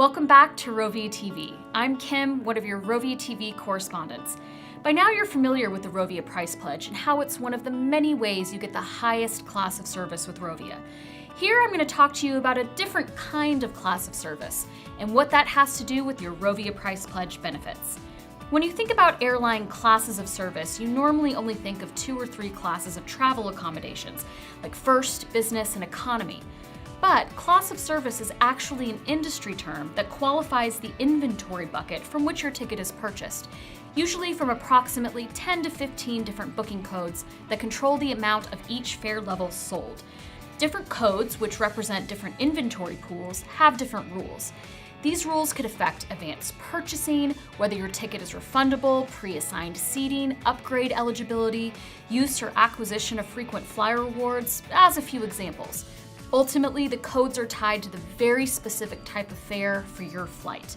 Welcome back to Rovia TV. I'm Kim, one of your Rovia TV correspondents. By now you're familiar with the Rovia Price Pledge and how it's one of the many ways you get the highest class of service with Rovia. Here I'm going to talk to you about a different kind of class of service and what that has to do with your Rovia Price Pledge benefits. When you think about airline classes of service, you normally only think of 2 or 3 classes of travel accommodations, like first, business, and economy. But class of service is actually an industry term that qualifies the inventory bucket from which your ticket is purchased, usually from approximately 10 to 15 different booking codes that control the amount of each fare level sold. Different codes, which represent different inventory pools, have different rules. These rules could affect advanced purchasing, whether your ticket is refundable, pre-assigned seating, upgrade eligibility, use or acquisition of frequent flyer rewards, as a few examples. Ultimately, the codes are tied to the very specific type of fare for your flight.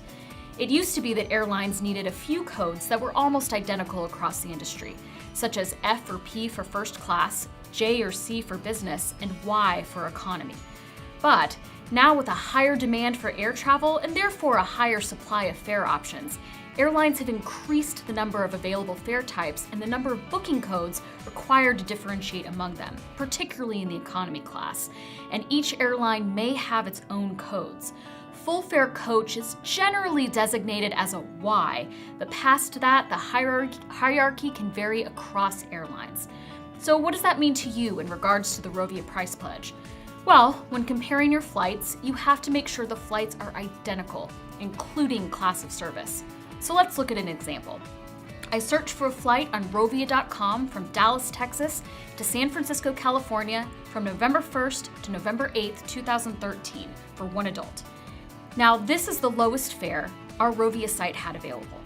It used to be that airlines needed a few codes that were almost identical across the industry, such as F or P for first class, J or C for business, and Y for economy. But now, with a higher demand for air travel and therefore a higher supply of fare options, airlines have increased the number of available fare types and the number of booking codes required to differentiate among them, particularly in the economy class. And each airline may have its own codes. Full fare coach is generally designated as a Y, but past that, the hierarchy can vary across airlines. So what does that mean to you in regards to the Rovia Price Pledge? Well, when comparing your flights, you have to make sure the flights are identical, including class of service. So let's look at an example. I searched for a flight on Rovia.com from Dallas, Texas to San Francisco, California from November 1st to November 8th, 2013 for one adult. Now, this is the lowest fare our Rovia site had available.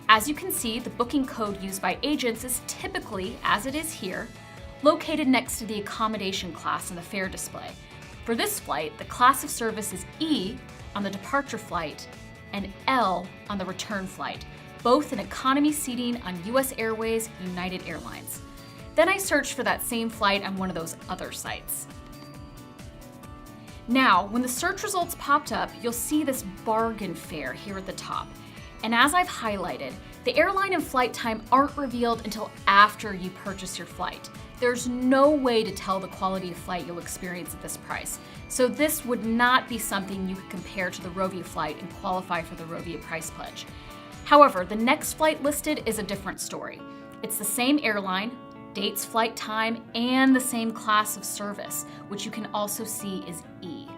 As you can see, the booking code used by agents is typically, as it is here, located next to the accommodation class in the fare display. For this flight, the class of service is E on the departure flight and L on the return flight, both in economy seating on US Airways United Airlines. Then I searched for that same flight on one of those other sites. Now, when the search results popped up, you'll see this bargain fare here at the top. And as I've highlighted, the airline and flight time aren't revealed until after you purchase your flight. There's no way to tell the quality of flight you'll experience at this price. So this would not be something you could compare to the Rovia flight and qualify for the Rovia Price Pledge. However, the next flight listed is a different story. It's the same airline, dates, flight time, and the same class of service, which you can also see is E.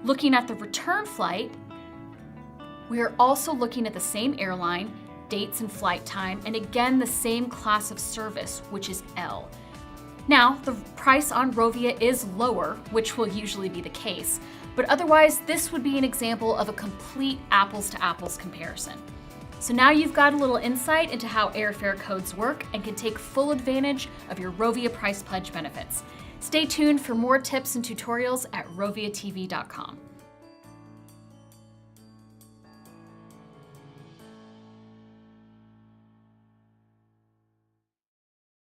Looking at the return flight, we are also looking at the same airline, dates and flight time, and again the same class of service, which is L. Now, the price on Rovia is lower, which will usually be the case, but otherwise this would be an example of a complete apples to apples comparison. So now you've got a little insight into how airfare codes work and can take full advantage of your Rovia Price Pledge benefits. Stay tuned for more tips and tutorials at roviatv.com.